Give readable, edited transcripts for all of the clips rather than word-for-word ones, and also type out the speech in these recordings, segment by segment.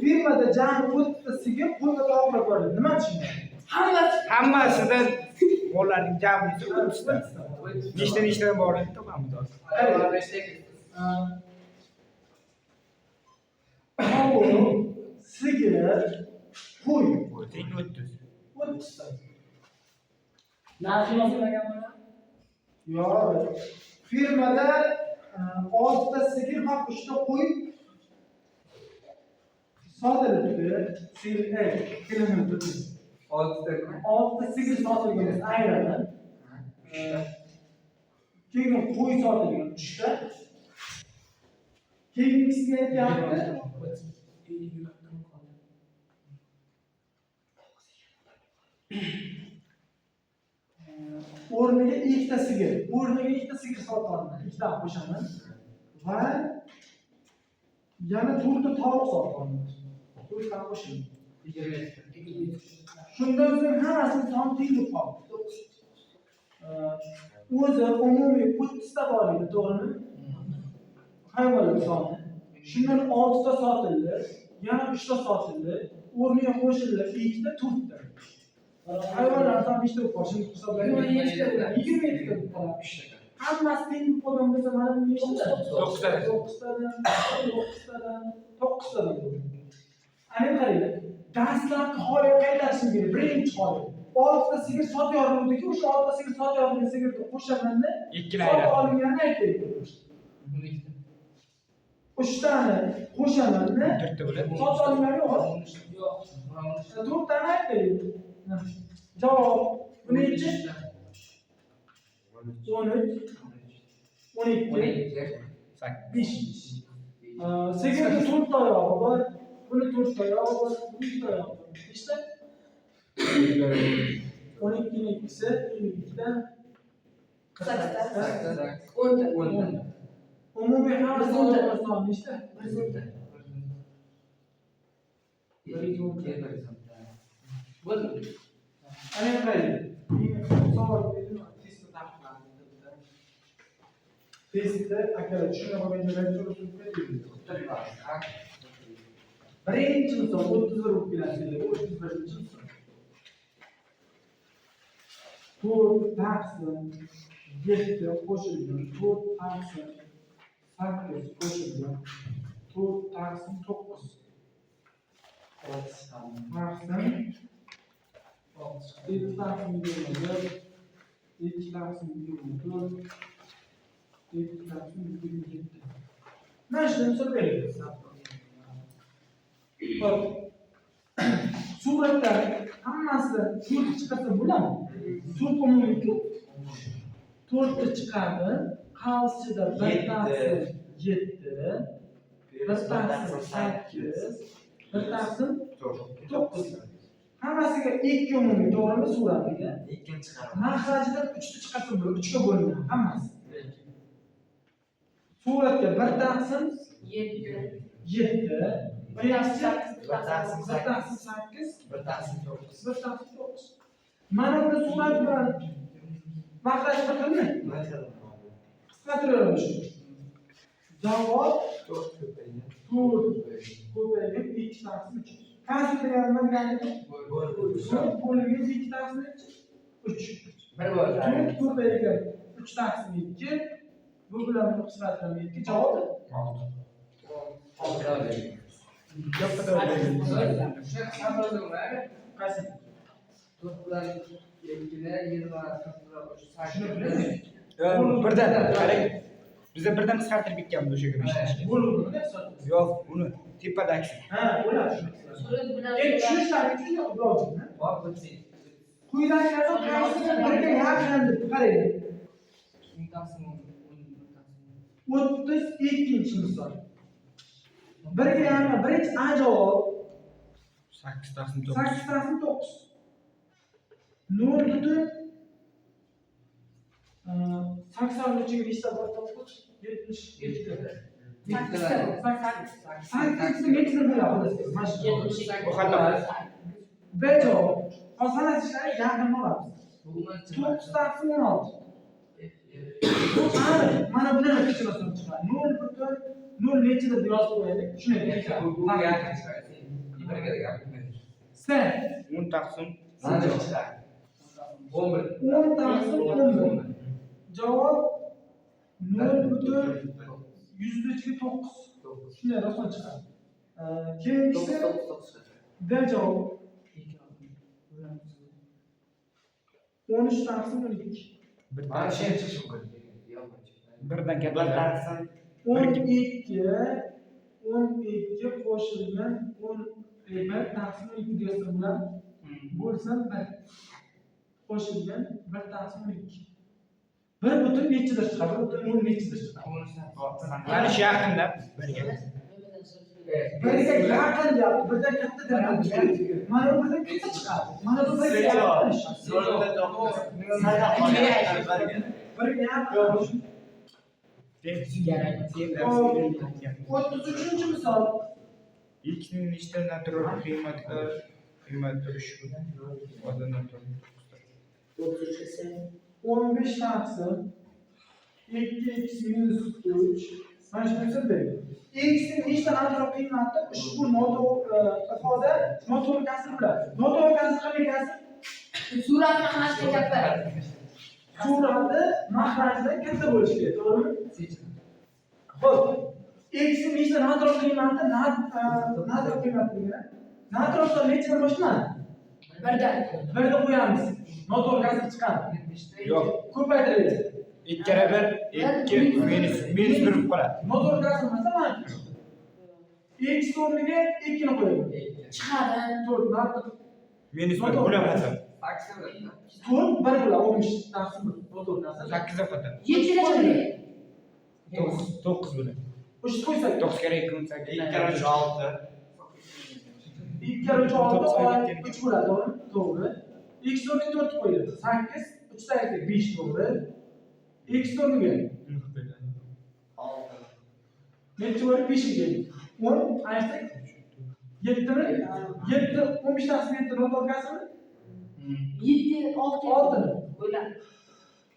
firmada jami 30 ta sigir qo'lga to'g'ri bo'ladi. Nima tushunadi? Hammasidan mollarning jamisi 30 ta. Nechta bor edi topamiz hozir. Tovuq, sigir, qo'y. Teng 30. 30 ta. Narxi yozilmagan buni? Yo'q. Firmada 6 ta sigir va 3 ta qo'y sotilibdi. Kilometr. 6 ta. 6 ta sigir sotilgan aylanib. Keyin qo'y sotilgan 3 ta. Keyingisiga aytyapti. O'rniga 2 ta sigir. O'rniga 2 ta sigir sotiladi. 2 ta qo'shaman. Va yana 4 ta tovuq sotiladi. 4 ta qo'shin. Shundan so'ng hammasini soni teng bo'lib qoldi. O'zi umumiy 30 ta bor edi, to'g'rimi? Hayvonlar soni. Shundan 6 ta sotildi, yana 3 ta sotildi, o'rniga qo'shildi 2 ta, 4 ta. Hayvonlar soni nechta bo'lib qoldi? Shuni hisoblaylik. 27 ta bo'lib qoldi. Hammasi teng bo'lib qolgan bo'lsa, mana bu nechta? 9 ta. 9 tadan, 9 tadan. Ana qaranglar. Dastlabki holat qaytarishim kerak. Birinchi holat. 6 ta sigir sotyapti-ku, o'sha 6 ta sigir sotyapti sigirga qo'shamanda ikkini aylanib olganini aytaylik. 3 tani qo'shamanda 4 ta bo'ladi. sot olingani yo'q. 4 tani aytaylik. Javob bu nechi? 13, 12, 5. Sigirga 4 ta oyog'i bor. Buni 4 ta oyog'i bor, buni 2 ta oyog'i bor. Nechta? 12 ni ikisi 22 ta. 10 ta. Umumiy hammasi soni nechta? 100 ta. Ana qarang. Savol berdim, testni taqdirlandi. Testda agar tushuna olmagan joylarga urishib ketdi. Birinchi misol 30 rubl keladi, 31-chi misol. 4 taqsim 7 qo'shilgan, 4 taqsim 8 qo'shilgan, 4 taqsim 9. Taqsim 7 taqsim 21, 2 taqsim 24, 7 taqsim 27. Mana shuni misol beramiz. Bak, suratlar hammasi 4 chiqarsa bo'ladimi? 4 umumiy-ku. 4 ta chiqadi. Qavsida 1 taqsim 7, 1 taqsim 8, 1 taqsim 9. Hammasiga 2 umumiy, to'g'rimi suratiga? 2 chiqadi. Maxrajidan 3 ta chiqarsa bo'ladi, 3 ga bo'linadi hammasi. Suratga 1 taqsim 7, 1 taqsim 8, 1 taqsim 9. 1 taqsim 9. Mana buni surat bilan maxraj qilmi? Qisqartiramiz. Javob 4 ko'paygan. 4 ko'paygan 2 taqsim 3. Qancha deganman? Bo'lgan 2 taqsim 3. 1 bor. 4 ko'paygan 3 taqsim 2. Bu bilan qisqartiramiz. 2 javob 6. Qaysi? 4 bilan 2 ni 20 Shuni bilasizmi? Birdan qarang. Bizda birdan qisqartirib ketganmiz o'sha kuni ishlashga. Bo'ldi. Yo'q, uni tepadagi. Ha, bo'ladi. Surat bilan Tushunishlari uchun lozim. bor bo'lsa Quyidagilardan qaysisi birga yaqin deb qarang. 10 taqsim 32-chi misol. Birga yaqin, birinchi A javob 8 taqsim 9. 8 taqsim 9. 0 butun 80 ichiga nechta bor topdik? 72 ta. 8 nechta bo'ladi? Mana shu. Bu xato. B javob. Hozir ishlari yaqin olamiz. 9 taqsim 16. Mana bundan kichikroq chiqadi. 0 nechida yozib qo'yaylik? Shuni aytaylik. Bu gapni chiqardi. Birga gapni. Sen 10 taqsim Mana chiqardi. 11. 10 taqsim 11. Javob 0,100 9. Shunday rasm chiqadi. Keyingisi D javob 13 taqsim 12. Mana shu chiqish mumkin. birdan katta taqsim 12 qo'shilgan 1 taqsim 2 degan bilan bo'lsa 1 qo'shilgan 1 taqsim 12. 1 butun nechidir chiqadi? 1 butun 10 nechidir chiqadi? mana shu yaqinda birga Birga yaqin deyapti. Birdan katta deyapti. Mana bu birdan katta chiqadi. Mana bu birga yaqin. Birga yaqin. 33 misol. ikkining nechta natural qiymati shu oldindan 15 taqsim 2x minus 3 mana shu narsa berdi. X ning nechta natural qiymati ushbu ifoda noto'g'ri kasr bo'ladi. Noto'g'ri kasr qanday kasr? Suratni qarashga katta. Surati mahrajidan katta bo'lishi kerak, to'g'rimi? Xo'p, x ning nechta natural qiymati natural qiymati degan. Natural nechadan boshlanadi? Birda qo'yamiz. Noto'g'ri kasr chiqadi. yo'q Ko'paytiramiz. 2 kere 1 2 minus 1 qoladi Noto'g'ri kasr bo'lsa mana x o'rniga 2 ni qo'yamiz. Chiqadi. 4 narxi minus 1 bo'laveradi 4 1 bo'ladi 15 taqsim 1 noto'g'ri kasr. 8 ga qo'yadi 7 chiqadi. 9 bo'ladi O'sha qo'ysak 9 kere 2 8 2 kare 3 6 3 bo'ladi, to'g'rimi? To'g'ri. X o'rniga 4 qo'yiladi. 8 3 dan 5 to'g'ri. X o'rniga necha bo'ladi? 5 keldi. 10 aytsak 7 mi? 7 15 taqsim 7 noto'g'ri kasrmi? 7 6 6 bo'ladi.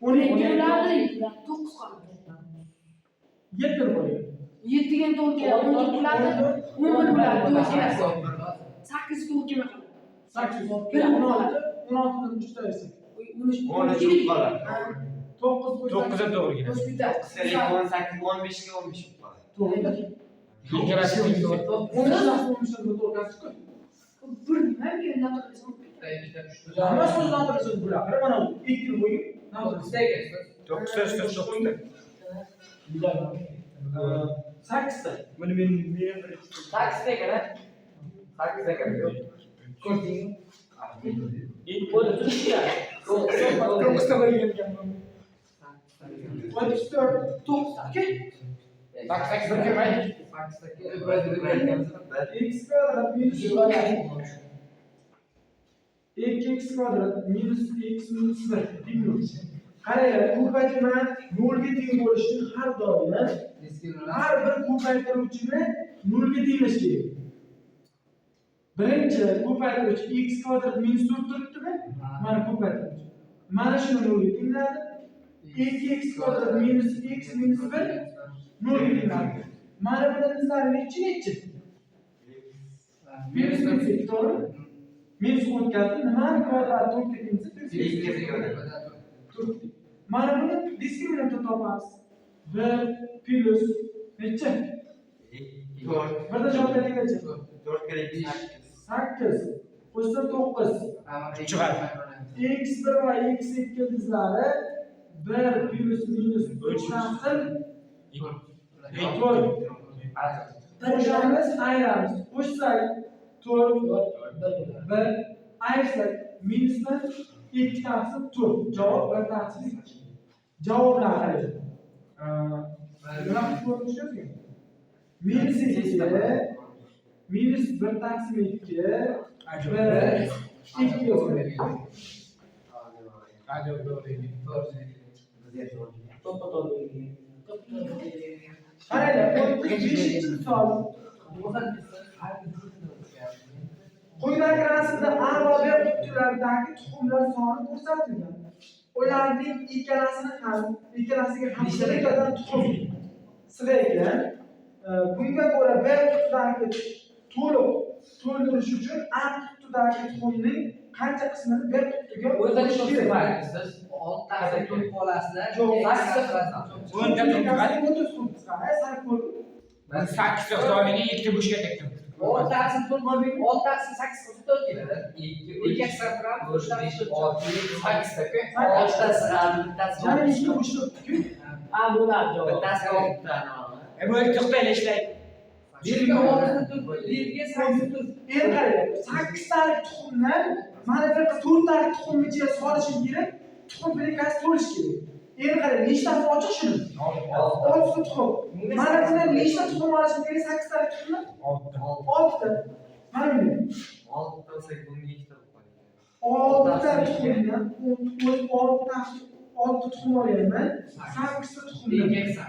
12 bo'ladi. 9 qoladi. 7 ni qo'ying. 7 ga to'g'ri keladi. 12 bo'ladi. 11 bo'ladi. 9 emas. 8 to'g'ri keladi. 8 16 dan 3 ta esa 13 qoladi. 9 9 ga to'g'ri keladi 15 ga 15 bo'ladi. to'g'ri. 2 kere 8 15 taqsim 15 dan to'g'ri kasr-ku. Bir nima berdi natriyni? Hamma so'z noto'g'ri bo'ladi. Mana bu 2 ni qo'ying. Noto'g'ri. 9 ta 9 ta 8 ta. buni men Taksida kana. Taksida kana. Ko'rdingmi? Bo'ldi, turishdi. 9 ta bo'lgan 34 9 aka. taksida bir kelmaydi x kvadrat minus 2x kvadrat minus x minus 1 tenglik. Qaranglar, ko'paytirma 0 ga teng bo'lishini har doim har bir ko'paytiruvchini 0 ga tenglish kerak. Birinchi ko'paytiruvchi x kvadrat minus 4 turibdimi? Mana ko'paytiruvchi. Mana shuni 0 ga tengladi. 2x kvadrat minus x minus 1 0 ga tengladi. Mana buning izlari nechi? Minus 1 to'g'ri? Minus o'tkazdi. Nimani kvadrat 4 ga tengsa? Mana buni diskriminantni topamiz. 1 plus necha? 4 Birda javob bergancha. 4 kere 2 8 qo'shsa 9. chiqadi x1 va x2 izlari 1 plus minus 3 taqsim 4. Qo'shamiz, ayiramiz. Qo'shsak 4 1 ayirsak minusdan 2 taqsim 4. Javob 1 taqsim 2. Javoblar qarang. Nima qilib ko'rishingizga? Minus 2 minus 1 taqsim 2 1 2 yoziladi. Qaranglar, 35-misol. Quyidagi rasmda A va B qutularidagi tuxumlar soni ko'rsatilgan. ularning ikkalasiga hamshiraliklardan tuxum sig'aygan. Bunga ko'ra bir qutidagi to'ldirish uchun A qutidagi tuxumning qancha qismini bir qutiga O'rtacha qo'shish kerak? siz 6 tasi to'lib qolasizlar. Yo'q, 8 qilasan. O'nta Ben 8 sonini 2 bo'shga tekdim. 6 tasi to'lib bo'lmaydi. 6 tasi 8 qilib 4 keladi. 2 ekstra gram, 4 tasi 8 taka. 6 tasi bittasi. Yana ikki bo'shliq-ku. bo'ladi. Bittasi 6 tani. Bu to'xtaylik ishlaydi. Birga 6 tut, birga 8 tut. Endi qarang, 8 talik tuxumdan mana bir 4 talik tuxumni ichiga solishim kerak. Tuxum birikasi to'lish kerak. Endi qarang, nechtasi ochiq shuni? 6 tuxum. Mana bundan nechta tuxum olishim kerak? 8 talik tuxumdan? 6 ta. Mana buni. 6 ta olsak bunga 2 ta bo'ladi. 6 ta tuxumdan 6 tuxum olyapman. 8 ta tuxumdan. 2 ekstra.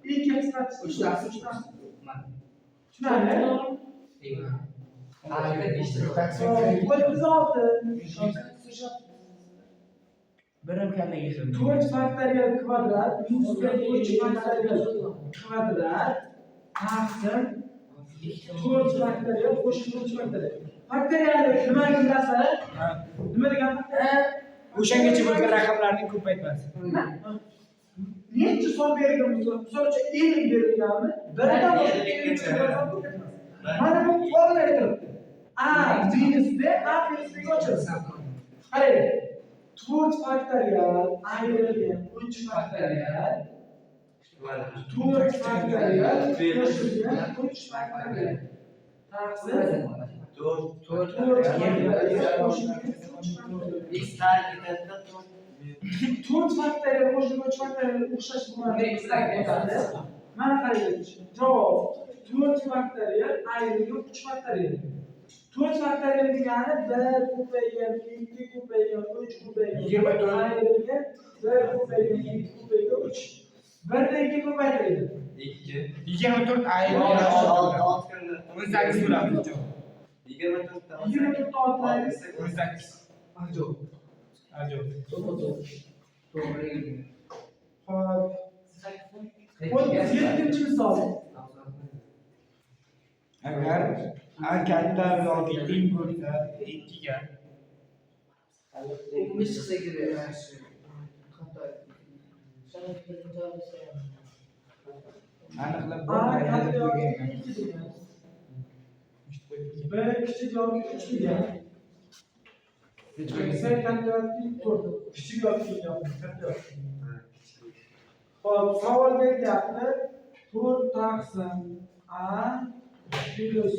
2 ekstra 3 ta. Tushunarli? Biz olti. Birim kamdan yedim. 4 faktorial kvadrat minus 3 faktorial kvadrat taqsim 4 faktorial qo'shib 3 faktorial. Faktorialni nima bilasa? Nima degani? O'shangacha bo'lgan raqamlarning ko'paytmasi. Necha son berilgan misol uchun 50 berilganmi? Birdan mana bu formula turibdi. A minus B, A plus B ochiladi. Qarang. 4 faktorial ayrilgan 3 faktorial 4 faktorial qo'shilgan 3 faktorial taqsim 4 faktorial qo'shilgan 3 faktorial 4 faktorial qo'shilgan 3 faktorial o'xshash bo'ladi. Mana qarang, javob 4 faktorial ayrilgan 3 faktorial. 4 faktorial degani 1 ko'paygan 2 ko'paygan 3 ko'paygan 24 ayrilgan 1 ko'paygan 2 ko'paygan 3. 1 dan 2 ko'paytirildi. 2 24 ayrilgan 6 18 bo'ladi. 24 ta 24 oltmaydi. 18. Ajob. Hop. 37-chi misol. Agar A katta yoki teng bo'lsa 2 ga 15 chiqsa kerak. aniqlab A katta yoki 2 degan. B kichik yoki 3 degan. Sen katta yoki 4. Kichik yoki katta yoki. Hop, savol beryapti. 4 taqsim A plus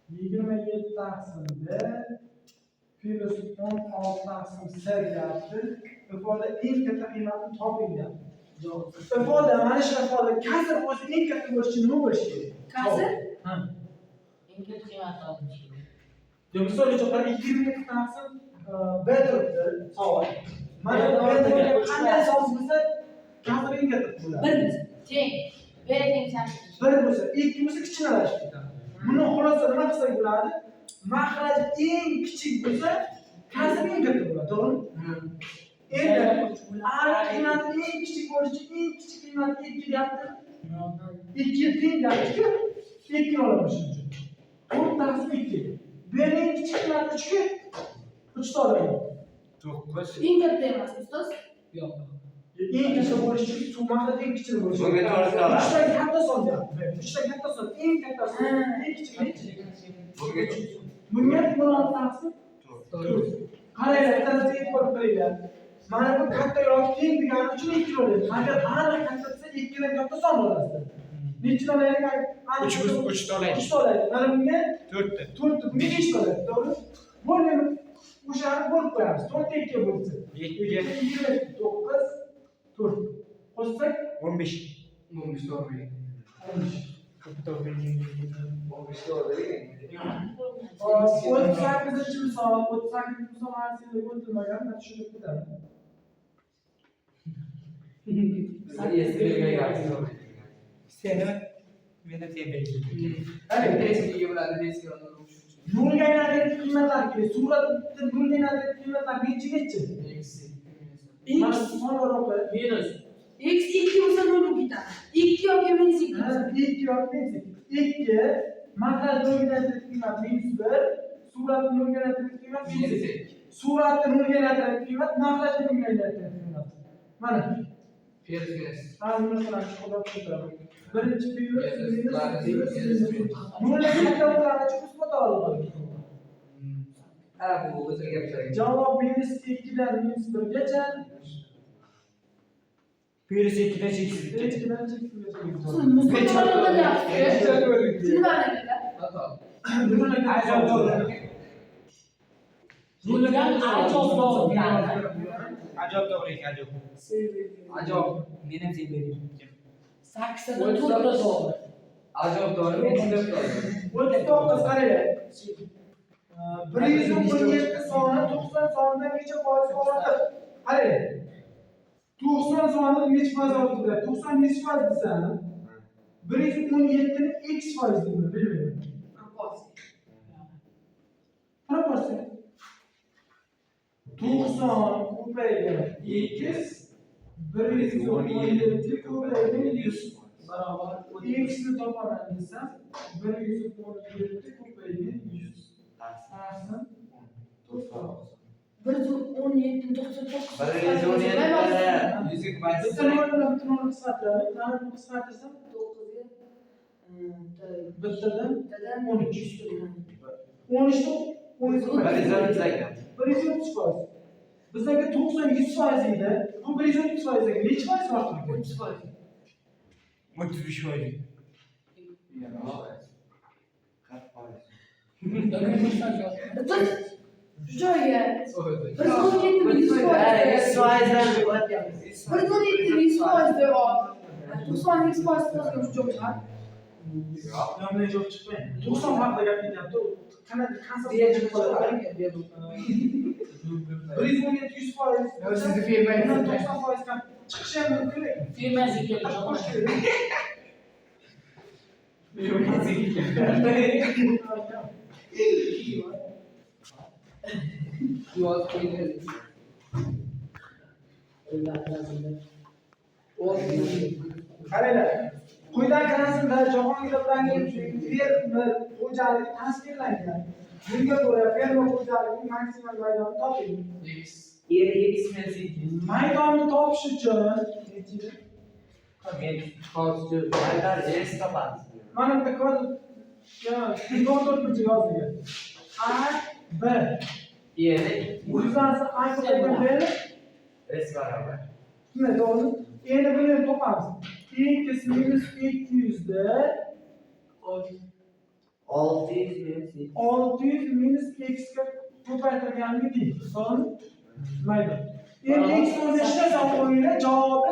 27 taqsim B plus 16 taqsim C deyapti. Ifoda eng katta qiymatni toping deyapti. Ifoda mana shu ifoda kasr o'zi eng katta bo'lishi nima bo'lishi kerak? Kasr? Ha. Eng katta qiymat olishi. Misol uchun 27 taqsim B turibdi savol. Mana bu qanday hisob bo'lsa kasr eng katta bo'ladi. 1 teng. B teng 8. 1 bo'lsa, 2 bo'lsa kichkinalashib ketadi. Buni xulosa nima qilsak bo'ladi? Mahraj eng kichik bo'lsa, kasr eng katta bo'ladi, to'g'rimi? Endi A qiymati eng kichik bo'lishi uchun eng kichik qiymat 2 deyapti. 2 teng deyapti-ku. 2 olamiz shuning uchun. 4 taqsim 2. B ning kichik qiymati 3 ku. 3 ta olamiz. 9. Eng katta emas, ustoz? Yo'q. Eng katta bo'lishi uchun suv mahraj eng kichik bo'lishi. Bunga to'g'ri to'g'ri. 3 ta katta son deyapti. 3 ta katta son, eng kattasi, eng kichik. Bunga 16 taqsim 4. Qaranglar, tarafga e'tibor beringlar. Mana bu katta yoki teng degani uchun 2 bo'ladi. Agar aniq katta desa 2 dan katta son bo'ladi. Necha olaylik? 3 ta olaylik. 3 ta olaylik. Mana bunga 4 ta. 4 ta. Bunga 5 ta olaylik, to'g'ri? Bo'lmaydi. O'shani bo'lib qo'yamiz. 4 ta 2 bo'lsa. 29 4. Qo'shsak 15. 15 to'g'ri. 38-chi misol, 38-chi misol aslida o'tilmagan, men tushunib ketaman. Seni meni tebrik. Nolga aylanadigan qiymatlar kerak. Suratda nolga aylanadigan qiymatlar necha? Mana X son o'roqlar. minus. X 2 bo'lsa 0 ketadi. 2 yoki minus 2 bo'lsa. 2 yoki 2 makraj nolga qiymat minus 1, suratni nolga qiymat minus 2. Suratni nolga qiymat makrajni nolga qiymat. Mana Hal masalan chiqib ketadi. Birinchi pivot minus nolga qiymatlarni isbot oladi. Ha bu o'ziga gap so'rayman. Javob minus 2 dan minus 1 gacha. Plus 2 dan cheksizlikgacha. 2 dan cheksizgacha. Siz mustaqillikda deyapsiz. Nima deyapsiz? Xato. Ajob to'g'ri ekan, ajob. Ajob. Meni sevdim. 8 dan 4 ta to'g'ri. Ajob to'g'ri. Men deb qo'ydim. 39 qaranglar. 117 soni 90 sonidan necha foiz ortiq? Qarang. 90 sonidan necha foiz ortiq? 90 necha foiz desam, 117 ni x foiz deyman, bilmayman. Proporsiya. 90 ko'paygan x 117 ko'paygan 100 barobar x ni topaman desam 117 ko'paygan 100 aslida 117 99. 117 yuzga bitta noldan bitta nolni qisqartiradi. Mana buni qisqartirsam 9 bittadan bittadan 13. 13 130 foiz. Bizdagi 90 100 foiz edi. Bu 130 foiz edi. Necha foiz farq qiladi? 30 foiz. 33 foiz. Joyga 117 100 foiz. 117 100 foiz deb ol. 90 100 foiz qilib joy chiqar. Yomon javob chiqmaydi. 90 haqida gap ketyapti. Qanaqa konsept chiqib qoladi? 117 100 foiz. Sizni firmangiz 90 foiz ham chiqishi ham mumkin. Firmasiga Yoz qo'ygan. Qaranglar. Quyidagi rasmda Jahongir fermer xo'jaligi tasvirlangan. Bunga ko'ra fermer xo'jaligining maksimal maydoni toping. Maydonni topish uchun mana bitta kod yozilgan. A B Uzansa A ko'paygan shunday to'g'ri. Endi buni topamiz. X minus 200 da 600 minus x ga ko'paytirganligi deydi. Son maydon. Endi x o'rniga ishlasam o'yinlar javobi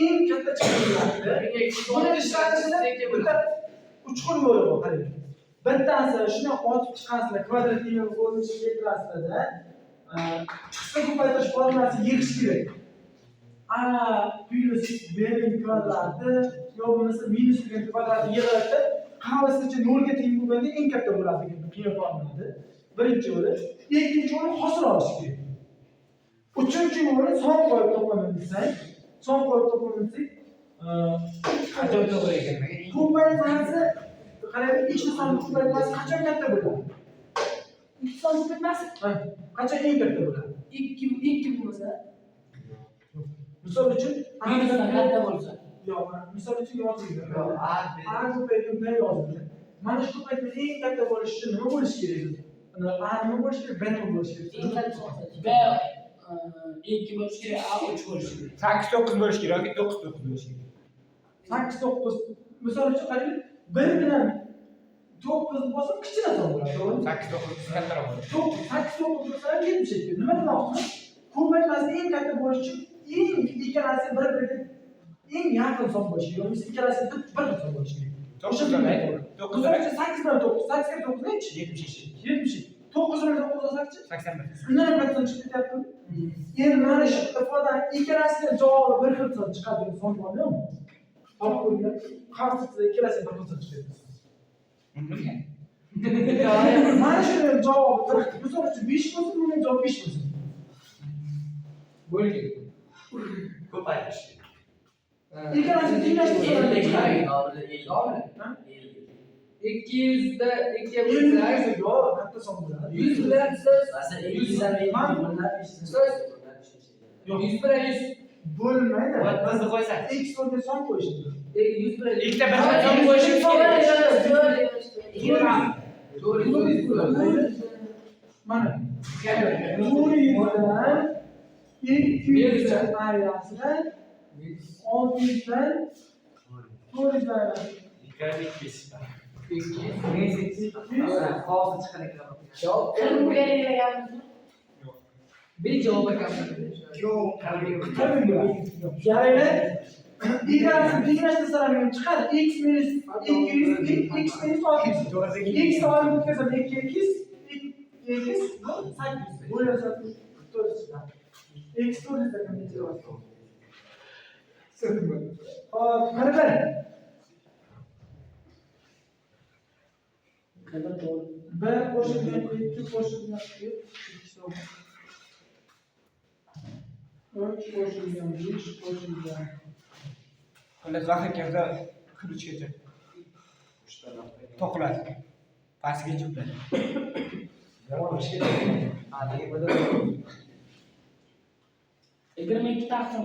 eng katta chiqariladi. Buni ishlatishda bitta uchqur yo'li bor, qarang. Bittasi shuni otib chiqasizlar, kvadrat tenglik bo'lishi keltirasizlar-da. Chiqsa ko'paytirish formulasi yig'ish kerak. A plus b ning kvadrati yo bo'lmasa minus b ning kvadrati yig'iladi. Qavrasicha 0 ga teng bo'lganda eng katta bo'ladi degan qiyin formulada. Birinchi yo'li, ikkinchi yo'li hosil olish kerak. Uchinchi yo'li son qo'yib topaman desang, son qo'yib topaman desak, Ajob to'g'ri ekan. ko'paytirmasi qarang, ikkita sonni ko'paytirmasi qachon katta bo'ladi? 2 son bitmasin. Qachon eng katta bo'ladi? 2 bo'lsa, Misol uchun minusdan katta bo'lsa. yo'q, misol uchun yozilgan. A ko'paygan B yozilgan. Mana shu ko'paygan eng katta bo'lishi uchun nima bo'lishi kerak? A nima bo'lishi kerak? B nima bo'lishi kerak? Eng katta B 2 bo'lishi kerak, A 3 bo'lishi kerak. 8-9 bo'lish kerak yoki 9-9 bo'lish kerak. 8-9 misol uchun qarang, 1 bilan 9 bo'lsa kichkina son bo'ladi, to'g'rimi? 8-9 kattaroq bo'ladi. 8-9 bo'lsa 70. Nima demoqchi? Ko'paytmasi eng katta bo'lishi uchun eng ikkalasi bir-biriga eng yaqin son bo'lishi kerak. Yo'qsa ikkalasi bir xil son bo'lishi kerak. 9 demak, 9 demak 8 bilan 9, 8 ga 9 nechi? 72. 70. 9 bilan 9 olsakchi? 81. Undan ham katta chiqib ketyapti. Endi mana shu ifoda ikkalasiga javobi bir xil son chiqadigan son bormi? Olib ko'ring. Qarshisida ikkalasiga bir xil son chiqadi. Mana shu javobi bir xil. Misol uchun 5 bo'lsa, buni javobi 5 bo'lsin. Bo'lgan. Ko'paytirish. İlk tengleştirme so'raymiz. Doğru. 200'da 2'ye Ellik bölsek yo, katta son bo'ladi. 100 bilan siz Masalan, 200 Yo'q, 100 bilan 100 bo'lmaydi. bizni qo'ysak. X o'rniga son qo'yish kerak. 100 bilan Ikkita bir qachon qo'yishimiz kerak. Mana 400 dan 200 dan ayrasida 600 dan 400 dan ayrasida. Ikkita 200. 200. bir cevap ekanman. Tabii yani tengleştirsalar chiqadi x minus 200 x minus 600. X olib o'tkazib 2x bu 800. Bu esa 400 chiqadi. X 400 da necha bo'ladi? Hop, mana bir qo'shilgan 2 qo'shilgan 3 qo'shilgan 5 qo'shilgan Xullas vaqt kelsa qilichgacha to'qiladi. Pastga cho'kadi. Yigirma ikki taqsim.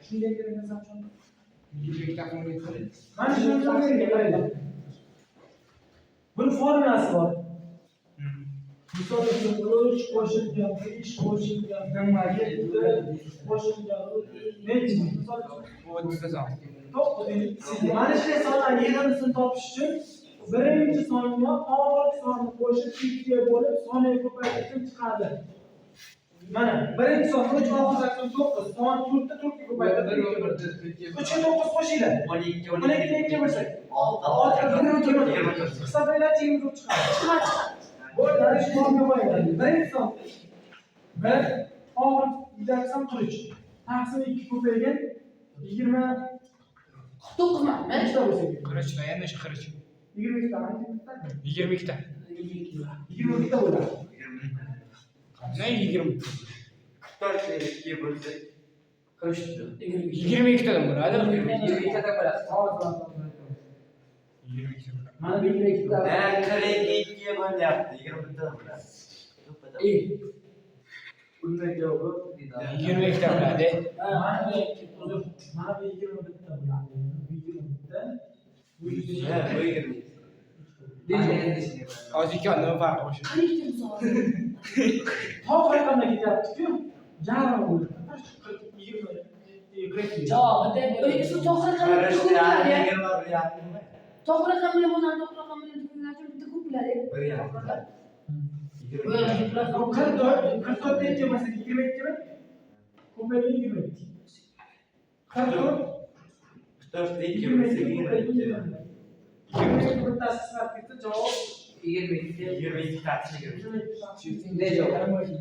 shunday qilgan ham Mana mana shuni qarang. Buni formulasi bor. Misol uchun 3 qo'shilgan 5 qo'shilgan 7 qo'shilgan necha? Misol uchun bu 30 son. mana shunday sonlar yig'indisini topish uchun birinchi songa oxirgi sonni qo'shib ikkiga bo'lib sonni ko'paytirib chiqadi. Mana birinchi son 3 oxirgi son 9, son 4 ta 4 ga ko'paytirib 3 ga 9 qo'shinglar. 12 12 ga 2 bo'lsak 6 hisoblaylar 24 chiqadi. Bu darish songa qo'yiladi. Birinchi son 1 oxirgi son 43. Taqsim 2 ko'paygan 20 49 man. nechta bo'lsa kerak? Qilichda endi shu qilich. 22 ta. 22 ta. 22 ta bo'ladi. Ne 20? 44 ni 2 bo'lsak 22 tadan bo'ladi. 22 ta bo'ladi. 22 ta. Mana 22 ta. mana 42 ga bo'lyapti. 20 ta bo'ladi. Bunday javobi 22 ta bo'ladi. mana bu 21 ta bo'ladi. 21 ta. Bu 100 Ha, bu 20. Hozir ikki nima farqi bor shu? Qancha misol? Top raqamga ketyapti-ku. Yarim bo'ladi. 20 Javob bitta. Shu to'g'ri raqamni Qarashda ko'plar. 20 bo'lyaptimi? To'g'ri raqamni bo'lgan to'g'ri raqamni ko'plar bitta ko'plar. Bir yarim. 44 necha bo'lsa 22 mi? Ko'paygan 22. 44 44 ni 2 bo'lsa 22. 22 bittasi chiqib ketsa javob 22 22 ta. 22 ta. Ne cevap?